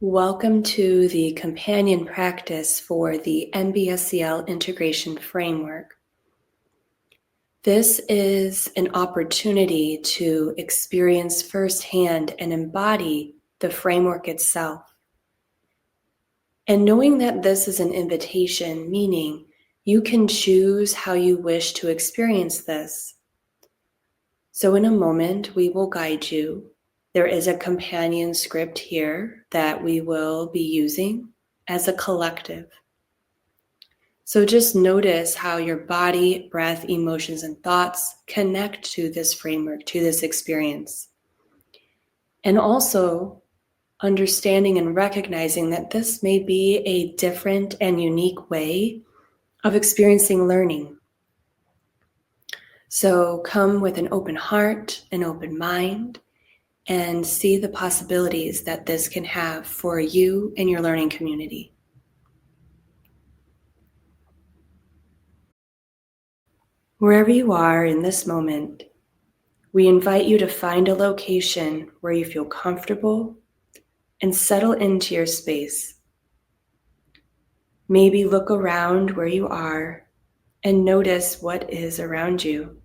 Welcome to the companion practice for the MBSEL integration framework. This is an opportunity to experience firsthand and embody the framework itself. And knowing that this is an invitation, meaning you can choose how you wish to experience this. So in a moment, we will guide you. There is a companion script here that we will be using as a collective. So just notice how your body, breath, emotions, and thoughts connect to this framework, to this experience. And also understanding and recognizing that this may be a different and unique way of experiencing learning. So come with an open heart, an open mind, and see the possibilities that this can have for you and your learning community. Wherever you are in this moment, we invite you to find a location where you feel comfortable and settle into your space. Maybe look around where you are and notice what is around you.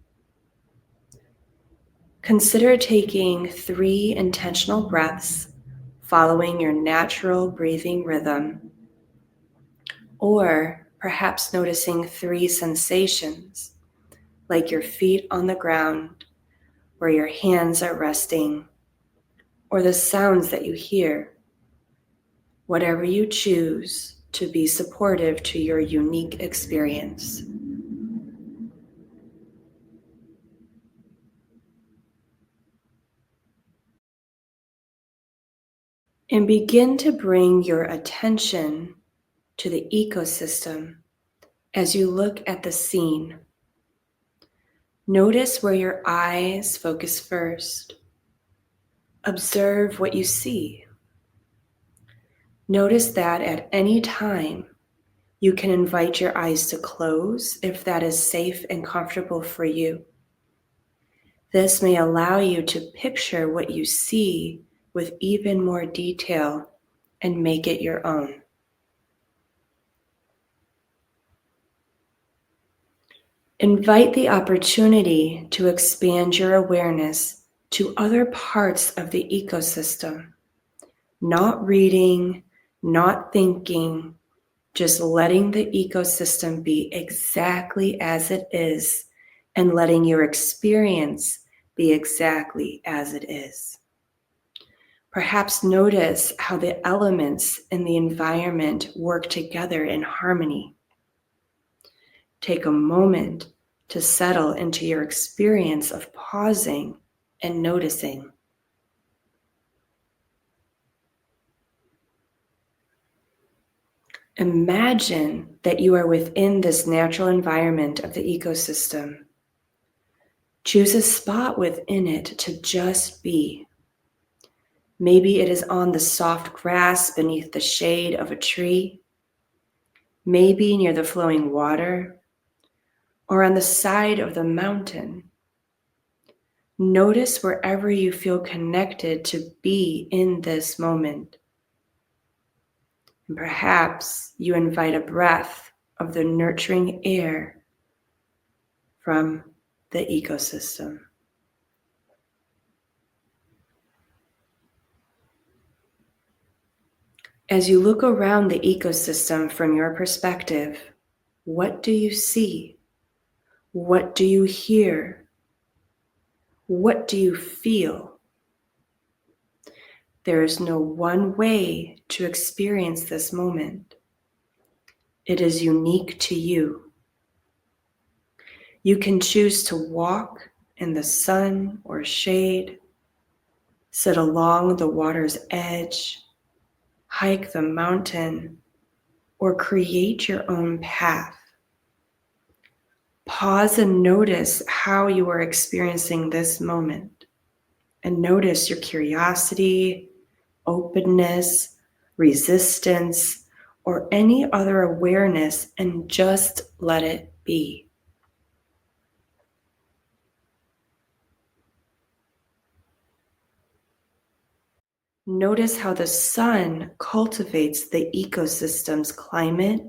Consider taking 3 intentional breaths following your natural breathing rhythm, or perhaps noticing 3 sensations like your feet on the ground, where your hands are resting, or the sounds that you hear. Whatever you choose to be supportive to your unique experience. And begin to bring your attention to the ecosystem as you look at the scene. Notice where your eyes focus first. Observe what you see. Notice that at any time, you can invite your eyes to close if that is safe and comfortable for you. This may allow you to picture what you see with even more detail and make it your own. Invite the opportunity to expand your awareness to other parts of the ecosystem. Not reading, not thinking, just letting the ecosystem be exactly as it is and letting your experience be exactly as it is. Perhaps notice how the elements in the environment work together in harmony. Take a moment to settle into your experience of pausing and noticing. Imagine that you are within this natural environment of the ecosystem. Choose a spot within it to just be. Maybe it is on the soft grass beneath the shade of a tree, maybe near the flowing water, or on the side of the mountain. Notice wherever you feel connected to be in this moment. And perhaps you invite a breath of the nurturing air from the ecosystem. As you look around the ecosystem from your perspective, what do you see? What do you hear? What do you feel? There is no one way to experience this moment. It is unique to you. You can choose to walk in the sun or shade, sit along the water's edge, hike the mountain, or create your own path. Pause and notice how you are experiencing this moment, and notice your curiosity, openness, resistance, or any other awareness, and just let it be. Notice how the sun cultivates the ecosystem's climate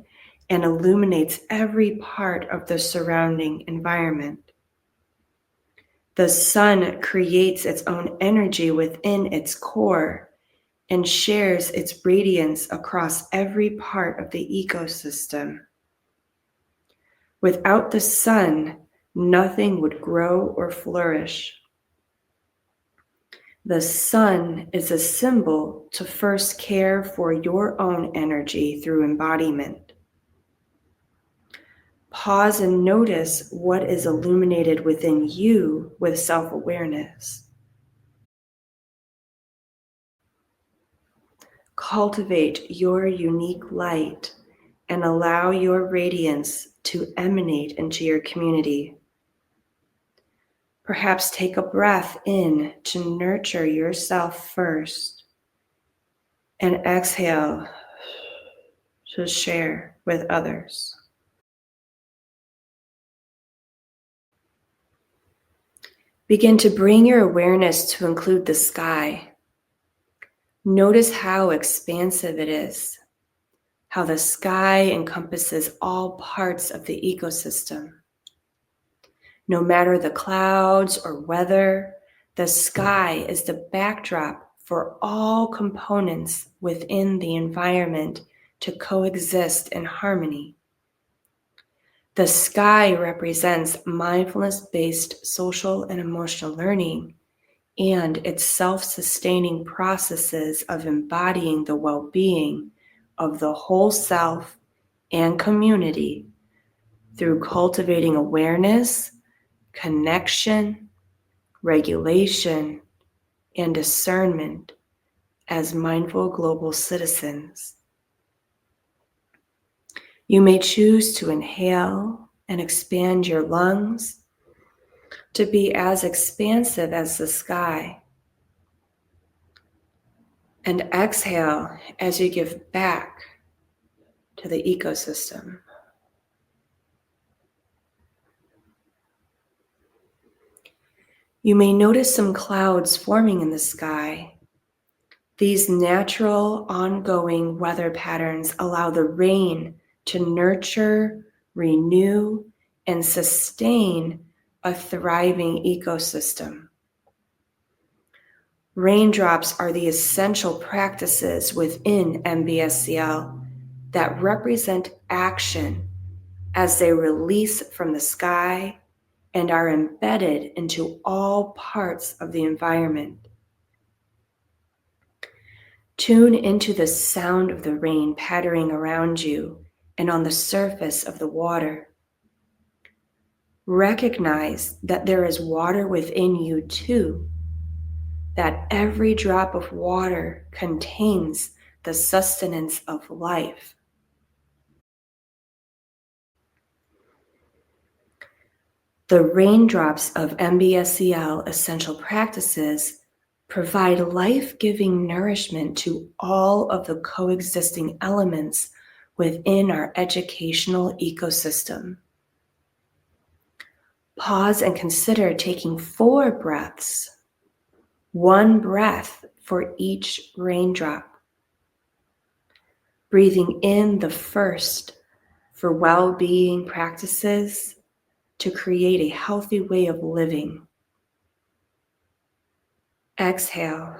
and illuminates every part of the surrounding environment. The sun creates its own energy within its core and shares its radiance across every part of the ecosystem. Without the sun, nothing would grow or flourish. The sun is a symbol to first care for your own energy through embodiment. Pause and notice what is illuminated within you with self-awareness. Cultivate your unique light and allow your radiance to emanate into your community. Perhaps take a breath in to nurture yourself first and exhale to share with others. Begin to bring your awareness to include the sky. Notice how expansive it is, how the sky encompasses all parts of the ecosystem. No matter the clouds or weather, the sky is the backdrop for all components within the environment to coexist in harmony. The sky represents mindfulness-based social and emotional learning and its self-sustaining processes of embodying the well-being of the whole self and community through cultivating awareness, connection, regulation, and discernment as mindful global citizens. You may choose to inhale and expand your lungs to be as expansive as the sky, and exhale as you give back to the ecosystem. You may notice some clouds forming in the sky. These natural, ongoing weather patterns allow the rain to nurture, renew, and sustain a thriving ecosystem. Raindrops are the essential practices within MBSEL that represent action as they release from the sky and are embedded into all parts of the environment. Tune into the sound of the rain pattering around you and on the surface of the water. Recognize that there is water within you too, that every drop of water contains the sustenance of life. The raindrops of MBSEL essential practices provide life-giving nourishment to all of the coexisting elements within our educational ecosystem. Pause and consider taking 4 breaths, 1 breath for each raindrop. Breathing in the first for well-being practices to create a healthy way of living. Exhale.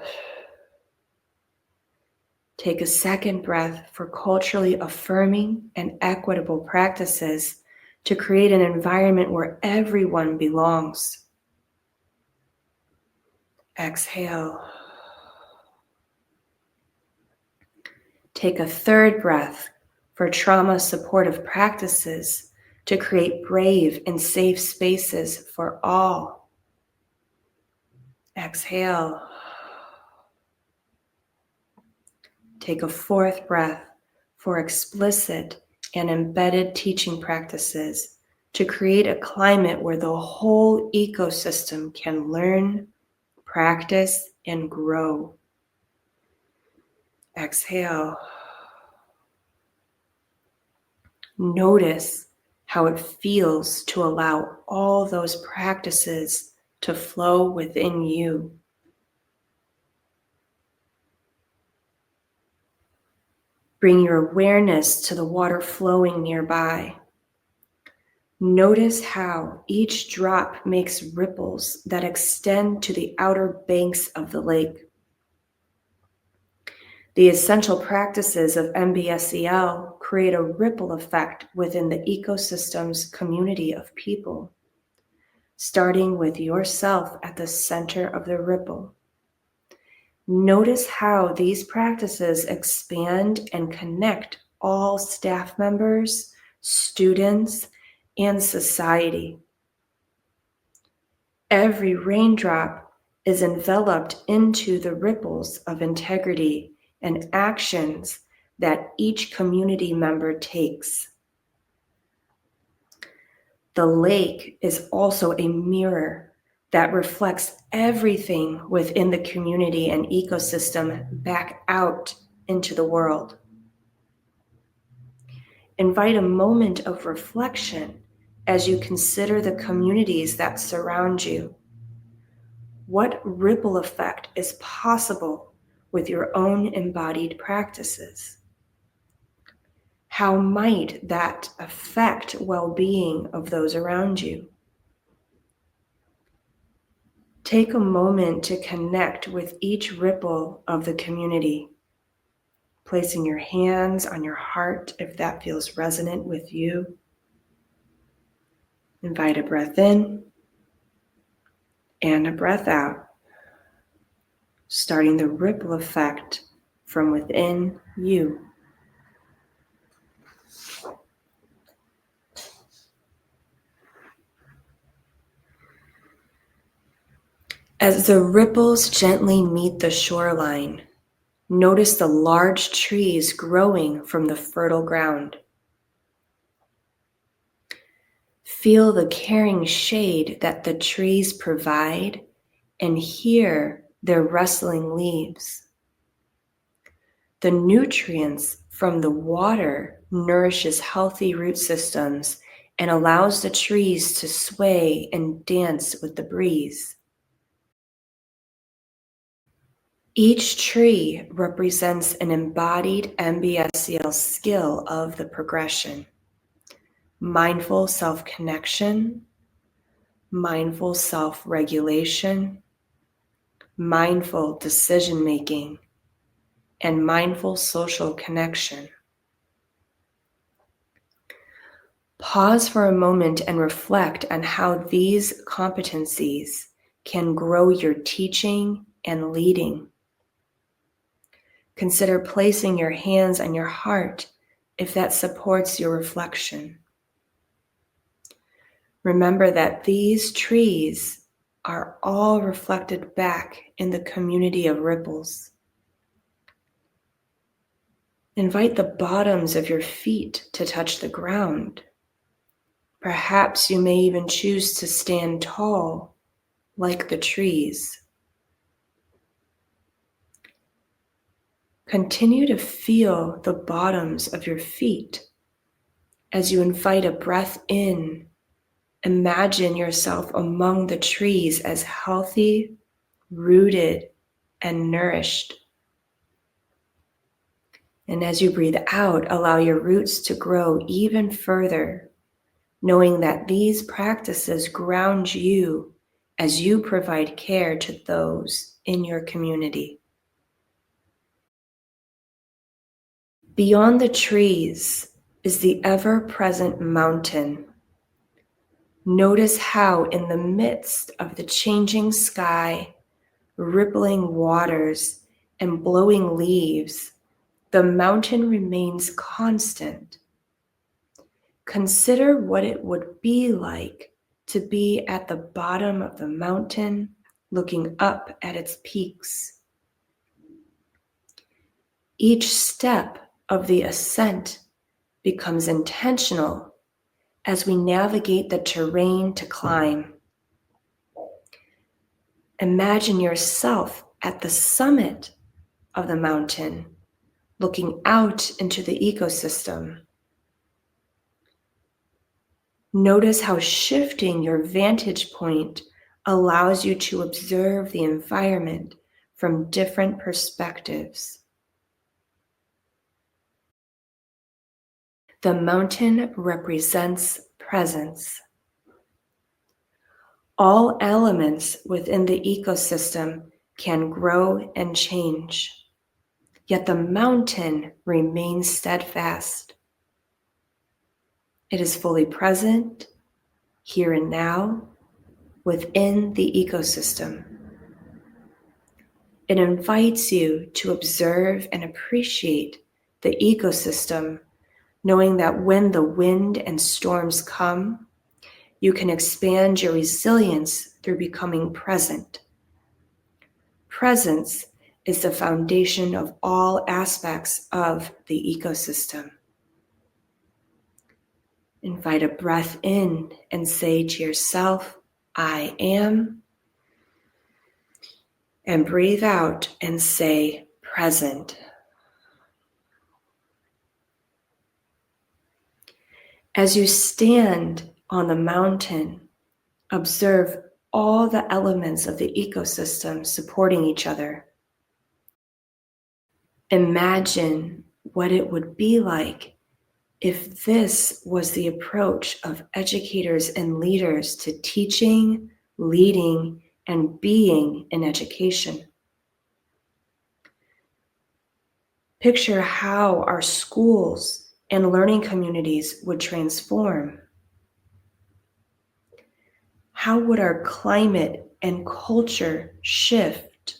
Take a 2nd breath for culturally affirming and equitable practices to create an environment where everyone belongs. Exhale. Take a 3rd breath for trauma supportive practices to create brave and safe spaces for all. Exhale. Take a 4th breath for explicit and embedded teaching practices to create a climate where the whole ecosystem can learn, practice, and grow. Exhale. Notice how it feels to allow all those practices to flow within you. Bring your awareness to the water flowing nearby. Notice how each drop makes ripples that extend to the outer banks of the lake. The essential practices of MBSEL create a ripple effect within the ecosystem's community of people, starting with yourself at the center of the ripple. Notice how these practices expand and connect all staff members, students, and society. Every raindrop is enveloped into the ripples of integrity and actions that each community member takes. The lake is also a mirror that reflects everything within the community and ecosystem back out into the world. Invite a moment of reflection as you consider the communities that surround you. What ripple effect is possible with your own embodied practices? How might that affect well-being of those around you? Take a moment to connect with each ripple of the community, placing your hands on your heart if that feels resonant with you. Invite a breath in and a breath out, starting the ripple effect from within you. As the ripples gently meet the shoreline, notice the large trees growing from the fertile ground. Feel the caring shade that the trees provide and hear their rustling leaves. The nutrients from the water nourishes healthy root systems and allows the trees to sway and dance with the breeze. Each tree represents an embodied MBSEL skill of the progression: mindful self-connection, mindful self-regulation, mindful decision-making, and mindful social connection. Pause for a moment and reflect on how these competencies can grow your teaching and leading. Consider placing your hands on your heart if that supports your reflection. Remember that these trees are all reflected back in the community of ripples. Invite the bottoms of your feet to touch the ground. Perhaps you may even choose to stand tall like the trees. Continue to feel the bottoms of your feet as you invite a breath in. Imagine yourself among the trees as healthy, rooted, and nourished. And as you breathe out, allow your roots to grow even further, knowing that these practices ground you as you provide care to those in your community. Beyond the trees is the ever-present mountain. Notice how in the midst of the changing sky, rippling waters, and blowing leaves, the mountain remains constant. Consider what it would be like to be at the bottom of the mountain, looking up at its peaks. Each step of the ascent becomes intentional as we navigate the terrain to climb. Imagine yourself at the summit of the mountain, looking out into the ecosystem. Notice how shifting your vantage point allows you to observe the environment from different perspectives. The mountain represents presence. All elements within the ecosystem can grow and change, yet the mountain remains steadfast. It is fully present, here and now, within the ecosystem. It invites you to observe and appreciate the ecosystem, knowing that when the wind and storms come, you can expand your resilience through becoming present. Presence is the foundation of all aspects of the ecosystem. Invite a breath in and say to yourself, I am. And breathe out and say, present. As you stand on the mountain, observe all the elements of the ecosystem supporting each other. Imagine what it would be like if this was the approach of educators and leaders to teaching, leading, and being in education. Picture how our schools and learning communities would transform. How would our climate and culture shift?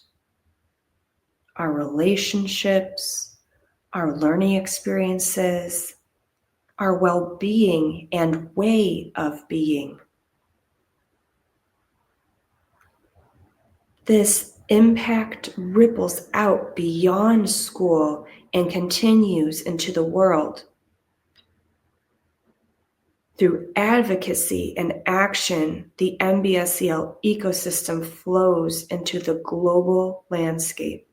Our relationships, our learning experiences, our well-being and way of being. This impact ripples out beyond school and continues into the world. Through advocacy and action, the MBSEL ecosystem flows into the global landscape,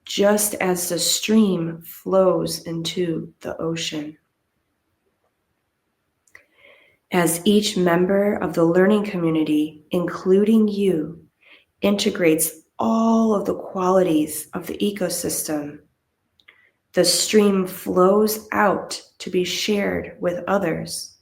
just as the stream flows into the ocean. As each member of the learning community, including you, integrates all of the qualities of the ecosystem, the stream flows out to be shared with others.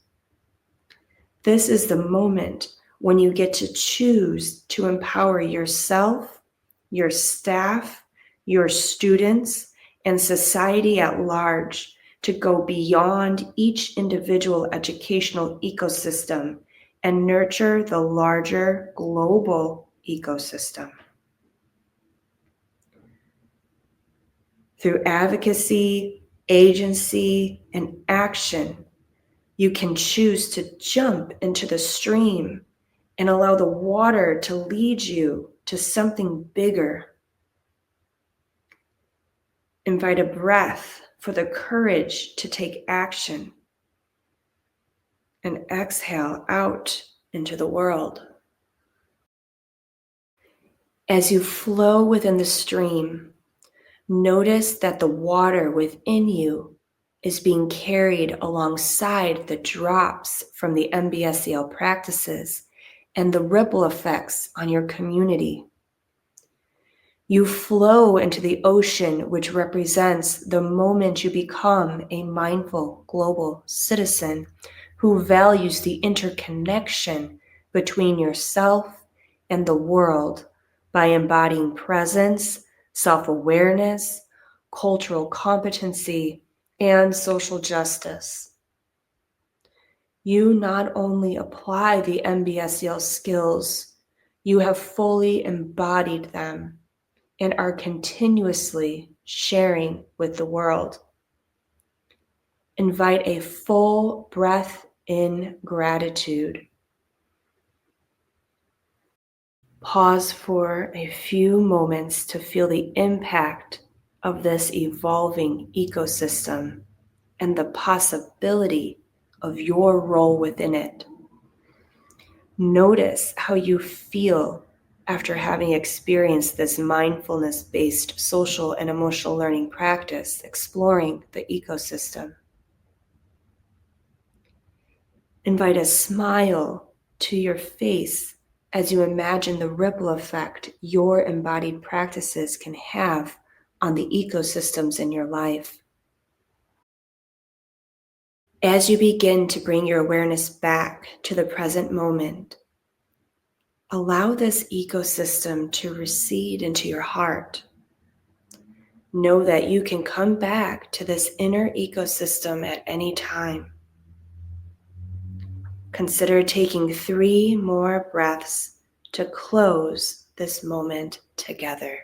This is the moment when you get to choose to empower yourself, your staff, your students, and society at large to go beyond each individual educational ecosystem and nurture the larger global ecosystem. Through advocacy, agency, and action, you can choose to jump into the stream and allow the water to lead you to something bigger. Invite a breath for the courage to take action and exhale out into the world. As you flow within the stream, notice that the water within you is being carried alongside the drops from the MBSEL practices and the ripple effects on your community. You flow into the ocean, which represents the moment you become a mindful global citizen who values the interconnection between yourself and the world by embodying presence, self-awareness, cultural competency, and social justice. You not only apply the MBSEL skills, you have fully embodied them and are continuously sharing with the world. Invite a full breath in gratitude. Pause for a few moments to feel the impact of this evolving ecosystem and the possibility of your role within it. Notice how you feel after having experienced this mindfulness-based social and emotional learning practice, exploring the ecosystem. Invite a smile to your face as you imagine the ripple effect your embodied practices can have on the ecosystems in your life. As you begin to bring your awareness back to the present moment, allow this ecosystem to recede into your heart. Know that you can come back to this inner ecosystem at any time. Consider taking 3 more breaths to close this moment together.